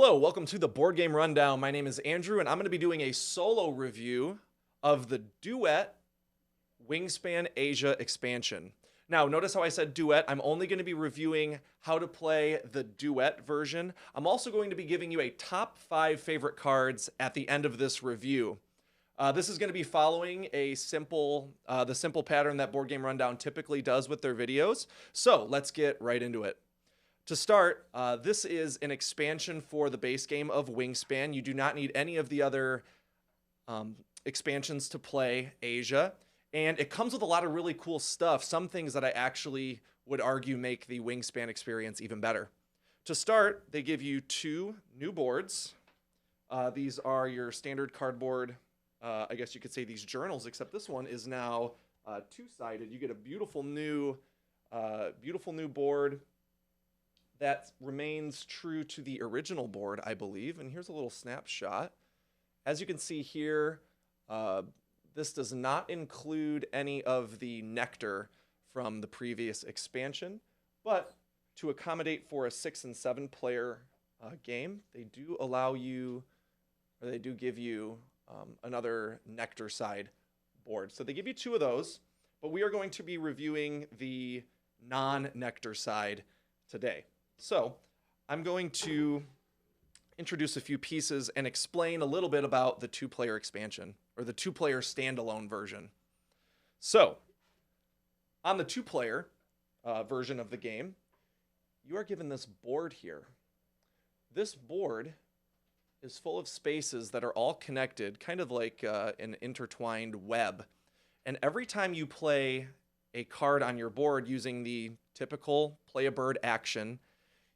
Hello, welcome to the Board Game Rundown. My name is Andrew, and I'm going to be doing a solo review of the Duet Wingspan Asia expansion. Now, notice how I said Duet. I'm only going to be reviewing how to play the Duet version. I'm also going to be giving you a top 5 favorite cards at the end of this review. This is going to be following the simple pattern that Board Game Rundown typically does with their videos. So let's get right into it. To start, this is an expansion for the base game of Wingspan. You do not need any of the other expansions to play Asia. And it comes with a lot of really cool stuff. Some things that I actually would argue make the Wingspan experience even better. To start, they give you 2 new boards. These are your standard cardboard, I guess you could say these journals, except this one is now 2-sided. You get a beautiful new board that remains true to the original board, I believe. And here's a little snapshot. As you can see here, this does not include any of the nectar from the previous expansion, but to accommodate for a 6 and 7 player game, they do allow you, or they do give you another nectar side board. So they give you 2 of those, but we are going to be reviewing the non-nectar side today. So I'm going to introduce a few pieces and explain a little bit about the 2-player expansion, or the 2-player standalone version. So on the 2-player version of the game, you are given this board here. This board is full of spaces that are all connected, kind of like an intertwined web. And every time you play a card on your board using the typical play a bird action,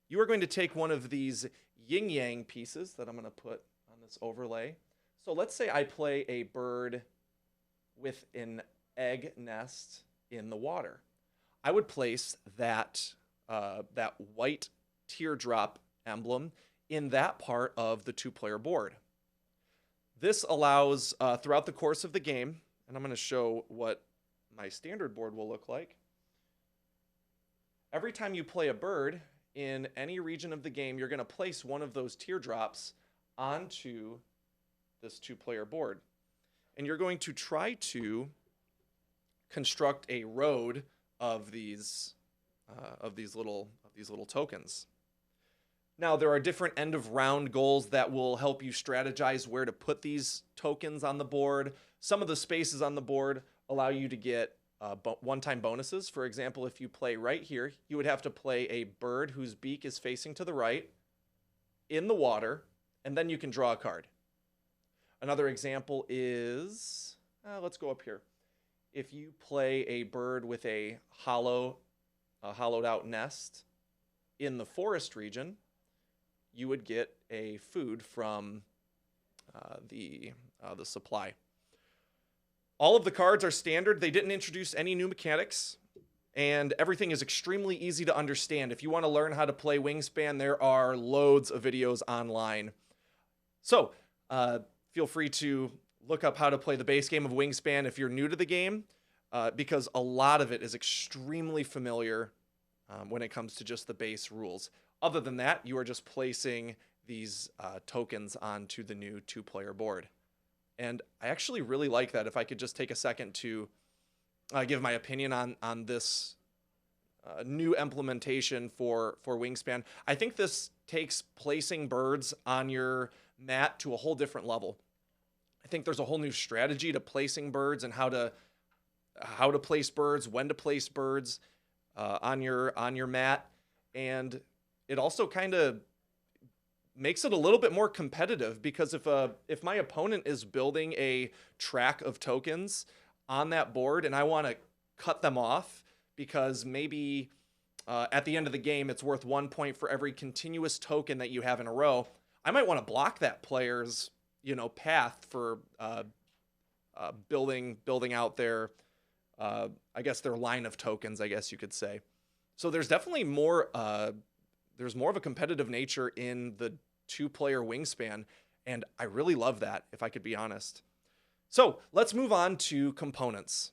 you are going to take one of these yin-yang pieces that I'm going to put on this overlay. So let's say I play a bird with an egg nest in the water. I would place that white teardrop emblem in that part of the 2-player board. This allows, throughout the course of the game, and I'm going to show what my standard board will look like. Every time you play a bird in any region of the game, you're going to place one of those teardrops onto this 2-player board. And you're going to try to construct a road of these little tokens. Now, there are different end of round goals that will help you strategize where to put these tokens on the board. Some of the spaces on the board allow you to get one-time bonuses. For example, if you play right here, you would have to play a bird whose beak is facing to the right in the water, and then you can draw a card. Another example is, let's go up here. If you play a bird with a hollowed out nest in the forest region, you would get a food from the supply. All of the cards are standard. They didn't introduce any new mechanics, and everything is extremely easy to understand. If you want to learn how to play Wingspan, there are loads of videos online. So feel free to look up how to play the base game of Wingspan if you're new to the game, because a lot of it is extremely familiar when it comes to just the base rules. Other than that, you are just placing these tokens onto the new 2-player board. And I actually really like that. If I could just take a second to give my opinion on this new implementation for Wingspan. I think this takes placing birds on your mat to a whole different level. I think there's a whole new strategy to placing birds and how to place birds, when to place birds on your mat. And it also kind of makes it a little bit more competitive, because if my opponent is building a track of tokens on that board and I want to cut them off because maybe at the end of the game it's worth 1 point for every continuous token that you have in a row, I might want to block that player's path for building out their I guess their line of tokens, I guess you could say. So there's definitely more there's more of a competitive nature in the 2-player Wingspan, and I really love that, if I could be honest. So let's move on to components.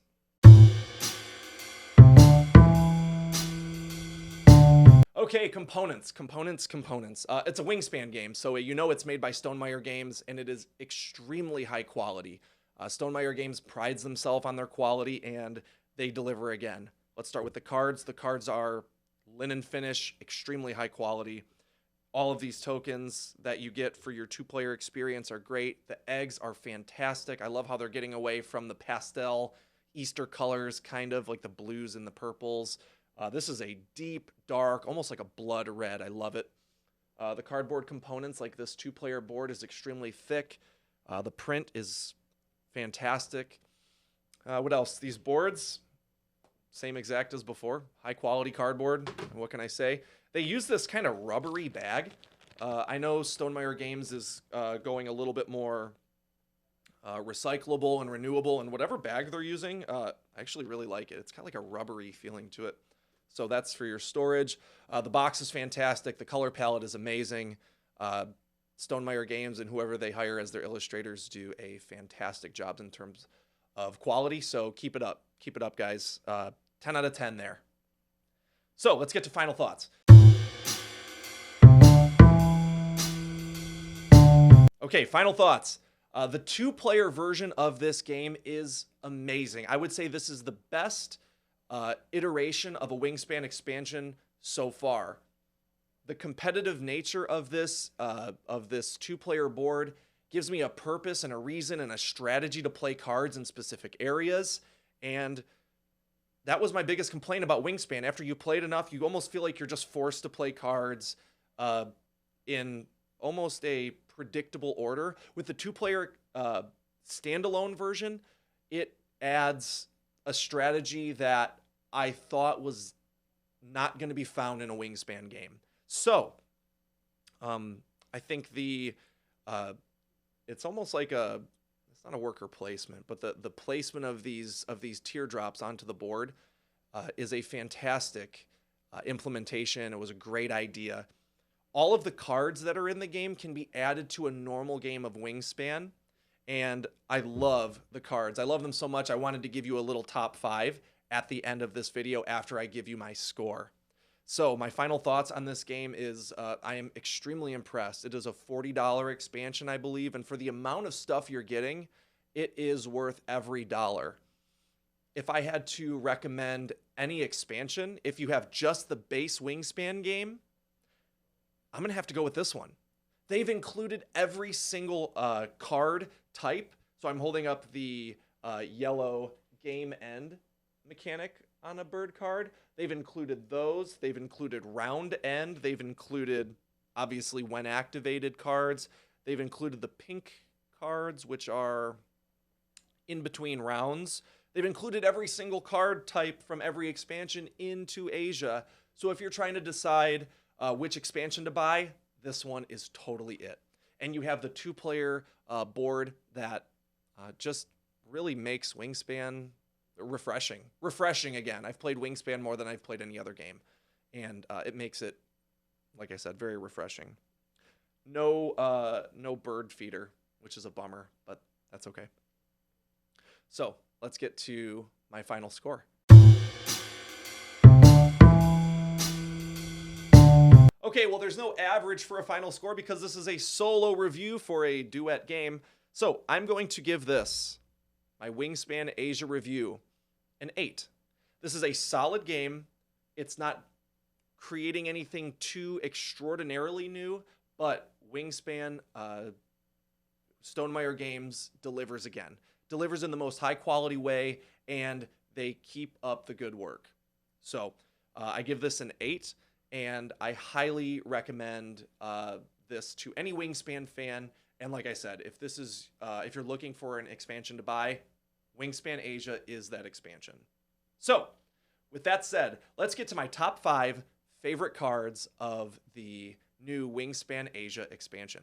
Okay, components. It's a Wingspan game, so you know it's made by Stonemaier Games, and it is extremely high quality. Stonemaier Games prides themselves on their quality, and they deliver again. Let's start with the cards. The cards are linen finish, extremely high quality. All of these tokens that you get for your two-player experience are great. The eggs are fantastic. I love how they're getting away from the pastel Easter colors, kind of like the blues and the purples. This is a deep, dark, almost like a blood red. I love it. The cardboard components, like this two-player board, is extremely thick. The print is fantastic. What else? These boards, same exact as before. High-quality cardboard. What can I say? They use this kind of rubbery bag. I know Stonemaier Games is going a little bit more recyclable and renewable, and whatever bag they're using, I actually really like it. It's kind of like a rubbery feeling to it. So that's for your storage. The box is fantastic. The color palette is amazing. Stonemaier Games and whoever they hire as their illustrators do a fantastic job in terms of quality. So keep it up. Keep it up, guys. 10 out of 10 there. So let's get to final thoughts. Okay, final thoughts. The two-player version of this game is amazing. I would say this is the best iteration of a Wingspan expansion so far. The competitive nature of this two-player board gives me a purpose and a reason and a strategy to play cards in specific areas. And that was my biggest complaint about Wingspan. After you played enough, you almost feel like you're just forced to play cards in almost a predictable order. With the two-player standalone version, it adds a strategy that I thought was not going to be found in a Wingspan game. So, I think it's almost like it's not a worker placement, but the placement of these teardrops onto the board is a fantastic implementation. It was a great idea. All of the cards that are in the game can be added to a normal game of Wingspan, and I love the cards. I love them so much, I wanted to give you a little top 5 at the end of this video after I give you my score. So my final thoughts on this game is I am extremely impressed. It is a $40 expansion, I believe, and for the amount of stuff you're getting, it is worth every dollar. If I had to recommend any expansion, if you have just the base Wingspan game, I'm going to have to go with this one. They've included every single card type. So I'm holding up the yellow game end mechanic on a bird card. They've included those. They've included round end. They've included, obviously, when activated cards. They've included the pink cards, which are in between rounds. They've included every single card type from every expansion into Asia. So if you're trying to decide which expansion to buy, this one is totally it. And you have the two-player board that just really makes Wingspan refreshing. Refreshing again. I've played Wingspan more than I've played any other game. And it makes it, like I said, very refreshing. No bird feeder, which is a bummer, but that's okay. So let's get to my final score. Okay, well, there's no average for a final score because this is a solo review for a Duet game. So I'm going to give this, my Wingspan Asia review, an 8. This is a solid game. It's not creating anything too extraordinarily new, but Wingspan, Stonemaier Games delivers again. Delivers in the most high-quality way, and they keep up the good work. So I give this an 8. And I highly recommend this to any Wingspan fan. And like I said, if you're looking for an expansion to buy, Wingspan Asia is that expansion. So, with that said, let's get to my top 5 favorite cards of the new Wingspan Asia expansion.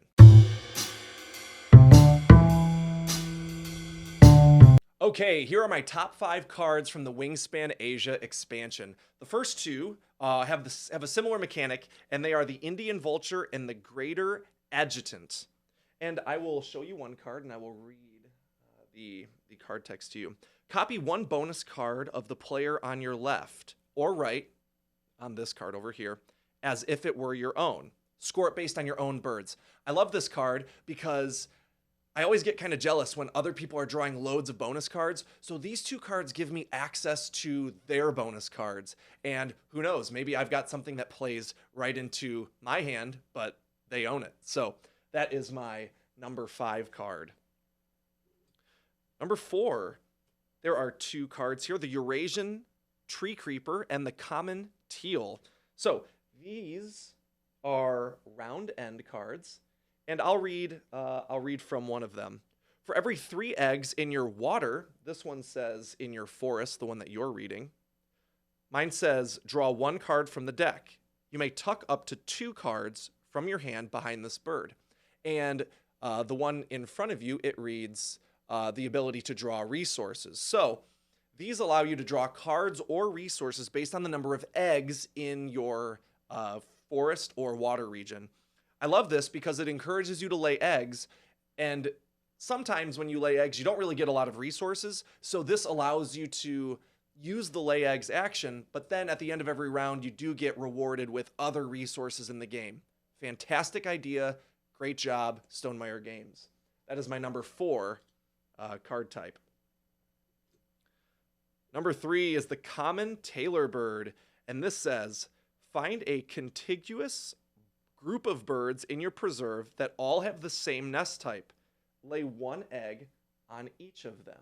Okay, here are my top 5 cards from the Wingspan Asia expansion. The first two have a similar mechanic, and they are the Indian Vulture and the Greater Adjutant. And I will show you one card, and I will read the card text to you. Copy one bonus card of the player on your left or right, on this card over here, as if it were your own. Score it based on your own birds. I love this card because I always get kind of jealous when other people are drawing loads of bonus cards. So these two cards give me access to their bonus cards. And who knows, maybe I've got something that plays right into my hand, but they own it. So that is my number 5 card. Number 4, there are 2 cards here, the Eurasian Tree Creeper and the Common Teal. So these are round end cards. And I'll read from one of them. For every 3 eggs in your water, this one says in your forest, the one that you're reading. Mine says draw 1 card from the deck. You may tuck up to 2 cards from your hand behind this bird. And the one in front of you, it reads the ability to draw resources. So these allow you to draw cards or resources based on the number of eggs in your forest or water region. I love this because it encourages you to lay eggs, and sometimes when you lay eggs, you don't really get a lot of resources, so this allows you to use the lay eggs action, but then at the end of every round, you do get rewarded with other resources in the game. Fantastic idea. Great job, Stonemaier Games. That is my number 4 card type. Number 3 is the Common Tailor Bird, and this says, find a contiguous group of birds in your preserve that all have the same nest type. Lay 1 egg on each of them.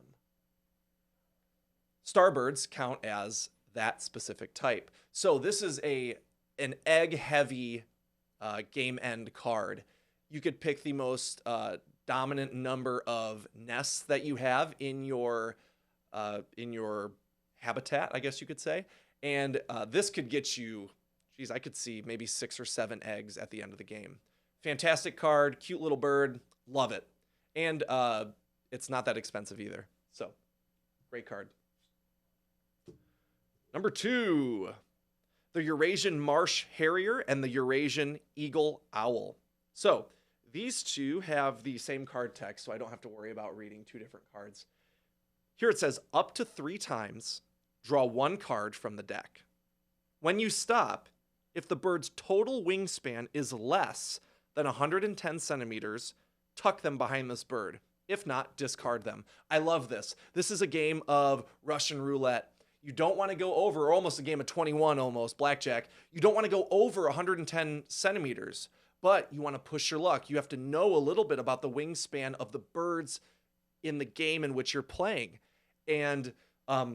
Starbirds count as that specific type. So this is an egg-heavy game end card. You could pick the most dominant number of nests that you have in your habitat, I guess you could say. And this could get you, geez, I could see maybe 6 or 7 eggs at the end of the game. Fantastic card, cute little bird, love it. And it's not that expensive either. So, great card. Number 2, the Eurasian Marsh Harrier and the Eurasian Eagle Owl. So, these two have the same card text, so I don't have to worry about reading 2 different cards. Here it says, up to 3 times, draw 1 card from the deck. When you stop, if the bird's total wingspan is less than 110 centimeters, tuck them behind this bird. If not, discard them. I love this. This is a game of Russian roulette. You don't want to go over, or almost a game of 21 almost, blackjack. You don't want to go over 110 centimeters, but you want to push your luck. You have to know a little bit about the wingspan of the birds in the game in which you're playing. And are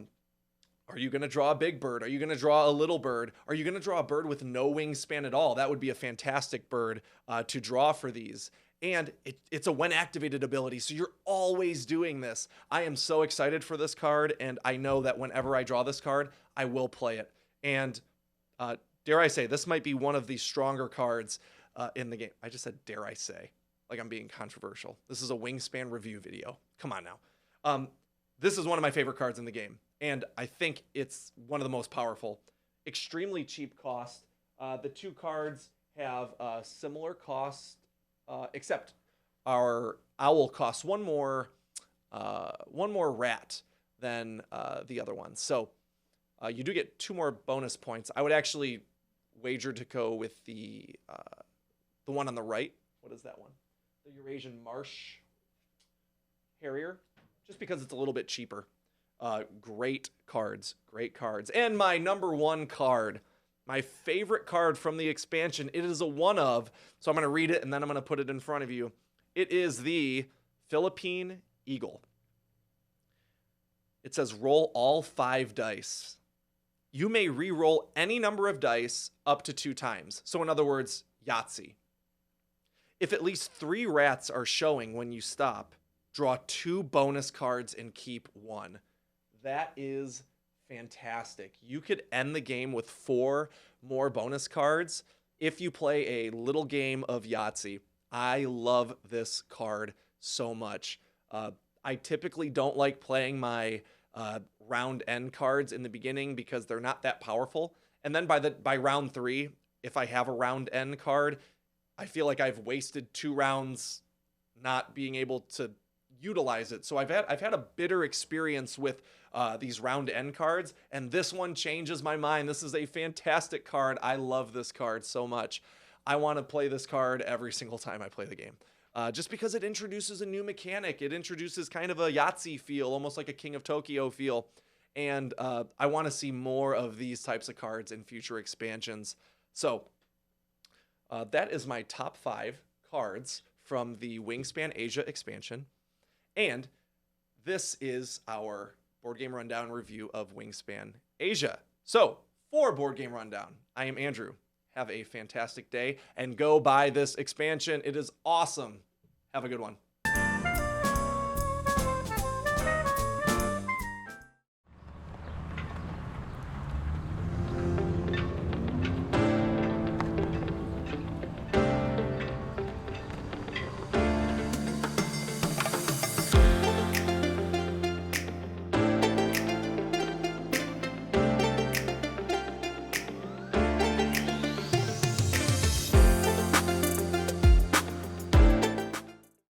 you going to draw a big bird? Are you going to draw a little bird? Are you going to draw a bird with no wingspan at all? That would be a fantastic bird to draw for these. And it's a when activated ability, so you're always doing this. I am so excited for this card, and I know that whenever I draw this card, I will play it. And dare I say, this might be one of the stronger cards in the game. I just said, dare I say, like I'm being controversial. This is a Wingspan review video. Come on now. This is one of my favorite cards in the game, and I think it's one of the most powerful. Extremely cheap cost. The 2 cards have similar cost, except our owl costs one more rat than the other one. So you do get 2 more bonus points. I would actually wager to go with the one on the right. What is that one? The Eurasian Marsh Harrier, just because it's a little bit cheaper. Great cards, great cards. And my number 1 card, my favorite card from the expansion. It is a one of, so I'm going to read it and then I'm going to put it in front of you. It is the Philippine Eagle. It says roll all 5 dice. You may re-roll any number of dice up to 2 times. So in other words, Yahtzee. If at least 3 rats are showing when you stop, draw 2 bonus cards and keep 1. That is fantastic. You could end the game with 4 more bonus cards if you play a little game of Yahtzee. I love this card so much. I typically don't like playing my round end cards in the beginning because they're not that powerful. And then by round 3, if I have a round end card, I feel like I've wasted 2 rounds not being able to utilize it. So I've had a bitter experience with these round end cards, and this one changes my mind. This is a fantastic card. I love this card so much. I want to play this card every single time I play the game. Just because it introduces a new mechanic. It introduces kind of a Yahtzee feel, almost like a King of Tokyo feel. And I want to see more of these types of cards in future expansions. So that is my top 5 cards from the Wingspan Asia expansion. And this is our Board Game Rundown review of Wingspan Asia. So for Board Game Rundown, I am Andrew. Have a fantastic day and go buy this expansion. It is awesome. Have a good one.